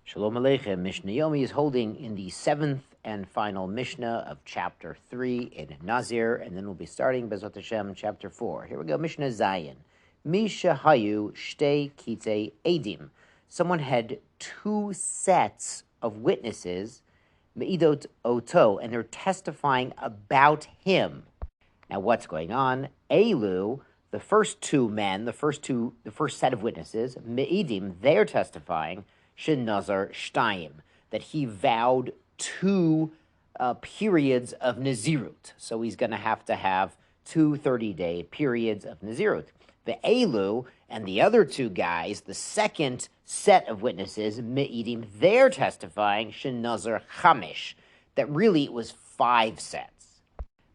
Shalom Aleichem. Mishnah Yomi is holding in the seventh and final Mishnah of chapter 3 in Nazir, and then we'll be starting Bezrat Hashem chapter 4. Here we go, Mishnah Zayin. Misha Hayu Shtei Kite Edim. Someone had two sets of witnesses, Me'idot Oto, and they're testifying about him. Now what's going on? Elu, the first two men, the first set of witnesses, Me'idim, they're testifying, Shin Nazar Shtayim, that he vowed two periods of Nazirut. So he's going to have two 30-day periods of Nazirut. The Elu and the other two guys, the second set of witnesses, Me'idim, they're testifying, Shin Nazar Chamish, that really it was 5 sets.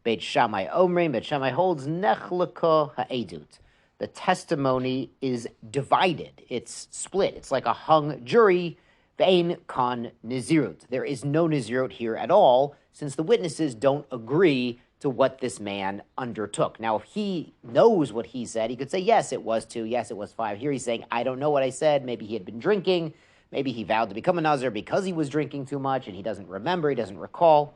Beit Shammai Omrim, Beit Shammai holds Nechlaka Ha'edut. The testimony is divided. It's split. It's like a hung jury. Ve'ein kan Nazirut. There is no Nazirut here at all, since the witnesses don't agree to what this man undertook. Now, if he knows what he said, he could say, yes, it was 2, yes, it was 5. Here he's saying, I don't know what I said. Maybe he had been drinking. Maybe he vowed to become a Nazir because he was drinking too much, and he doesn't remember, he doesn't recall.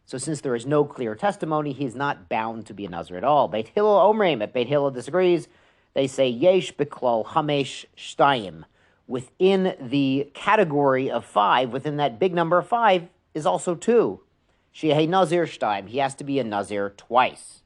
So since there is no clear testimony, he is not bound to be a Nazir at all. Beit Hillel Omrim, if Beit Hillel disagrees, they say, Yesh Biklal Hamesh Shtayim. Within the category of 5, within that big number of 5, is also 2. Shehei Nazir Shtayim. He has to be a Nazir twice.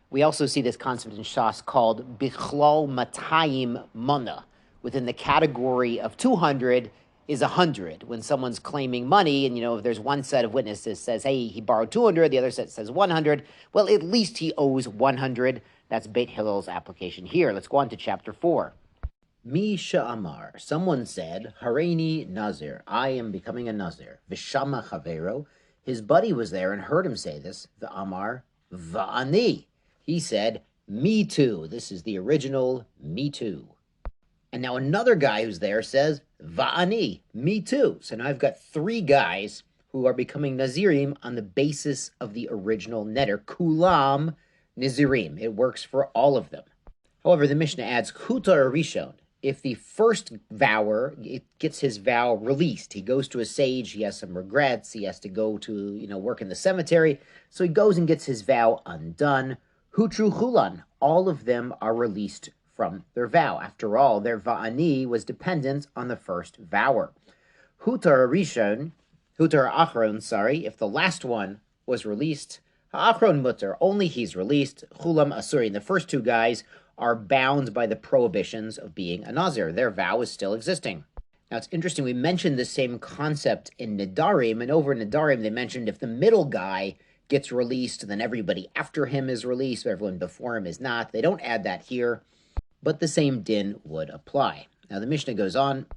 We also see this concept in Shas called Bichlal Matayim Mana. Within the category of 200 is 100. When someone's claiming money, and if there's one set of witnesses says, hey, he borrowed 200, the other set says 100, well, at least he owes 100. That's Beit Hillel's application here. Let's go on to chapter 4. Misha Amar, someone said, Hareini Nazir, I am becoming a Nazir. Vishama Chavero, his buddy was there and heard him say this. The Amar, Va'ani. He said, me too. This is the original, me too. And now another guy who's there says, Va'ani, me too. So now I've got 3 guys who are becoming Nazirim on the basis of the original netter. Kulam Nazirim. It works for all of them. However, the Mishnah adds, Kutar Rishon. If the first vower gets his vow released, he goes to a sage, he has some regrets, he has to go to, work in the cemetery, so he goes and gets his vow undone. Hutru Chulan. All of them are released from their vow. After all, their va'ani was dependent on the first vower. Hutar Achron, if the last one was released, Ha'achron mutar, only he's released. Chulam Asuri, the first 2 guys are bound by the prohibitions of being a Nazir. Their vow is still existing. Now, it's interesting, we mentioned the same concept in Nedarim, and over in Nedarim, they mentioned if the middle guy gets released, then everybody after him is released, but everyone before him is not. They don't add that here, but the same din would apply. Now, the Mishnah goes on,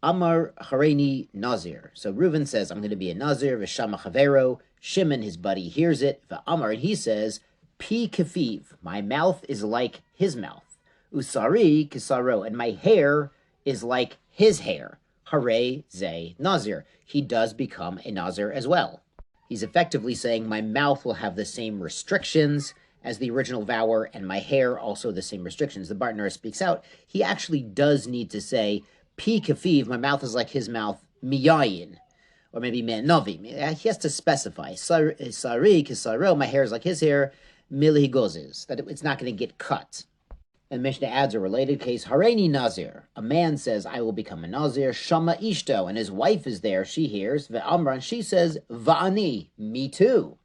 Amar Hareini Nazir. So Reuven says, I'm going to be a Nazir, V'shama Chavero. Shimon, his buddy, hears it, V'amar, and he says, Pi kafiv, my mouth is like his mouth. Usari kisaro, and my hair is like his hair. Hare ze Nazir. He does become a Nazir as well. He's effectively saying, my mouth will have the same restrictions as the original vower, and my hair also the same restrictions. The Bartner speaks out. He actually does need to say, Pi kafiv, my mouth is like his mouth, miyayin, or maybe me'novi. He has to specify. Sari kisaro, my hair is like his hair, milihigozes, that it's not going to get cut. And Mishnah adds a related case, Hareini Nazir. A man says, I will become a Nazir, Shama Ishto, and his wife is there, she hears, Ve'amran, she says, Va'ani, me too.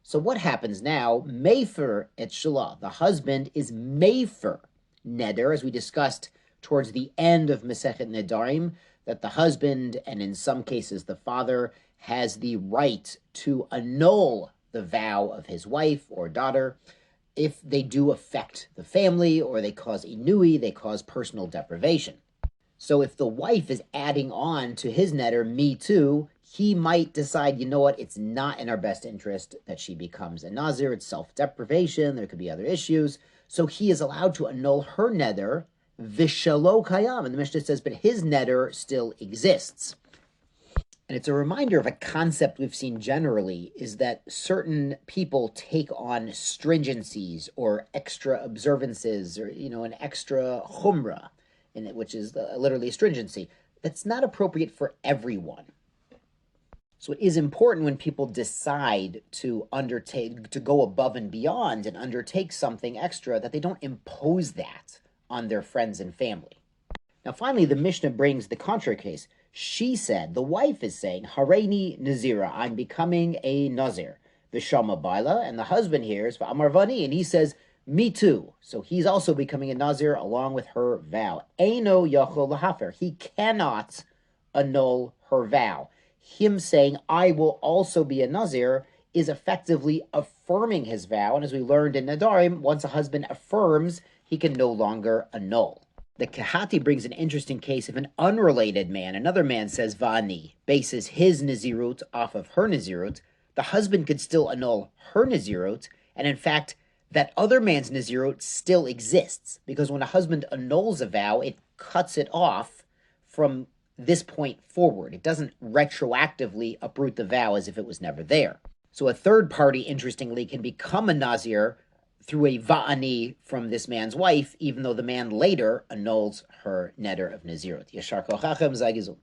So what happens now? Mefer et Shalah, the husband is Mefer Neder, as we discussed towards the end of Masechet Nedarim, that the husband, and in some cases the father, has the right to annul the vow of his wife or daughter if they do affect the family, or they cause inui, they cause personal deprivation. So if the wife is adding on to his netter, me too, he might decide, it's not in our best interest that she becomes a Nazir. It's self-deprivation. There could be other issues. So he is allowed to annul her nether, vishalo kayam. And the Mishnah says, but his netter still exists. And it's a reminder of a concept we've seen generally, is that certain people take on stringencies or extra observances, or, an extra chumrah, which is literally a stringency. that's not appropriate for everyone. So it is important when people decide to go above and beyond and undertake something extra, that they don't impose that on their friends and family. Now, finally, the Mishnah brings the contrary case. She said, the wife is saying, Hareini Nazira, I'm becoming a Nazir. Vishama Baila, and the husband hears, V'amarvani, and he says, me too. So he's also becoming a Nazir along with her vow. Eino Yachol Lahafer. He cannot annul her vow. Him saying, I will also be a Nazir, is effectively affirming his vow. And as we learned in Nadarim, once a husband affirms, he can no longer annul. The Kehati brings an interesting case of an unrelated man. Another man says, Vani, bases his Nazirut off of her Nazirut. The husband could still annul her Nazirut, and in fact, that other man's Nazirut still exists, because when a husband annuls a vow, it cuts it off from this point forward. It doesn't retroactively uproot the vow as if it was never there. So a third party, interestingly, can become a Nazir through a va'ani from this man's wife, even though the man later annuls her neder of Nazirut. Yashar kochachem zay gesund.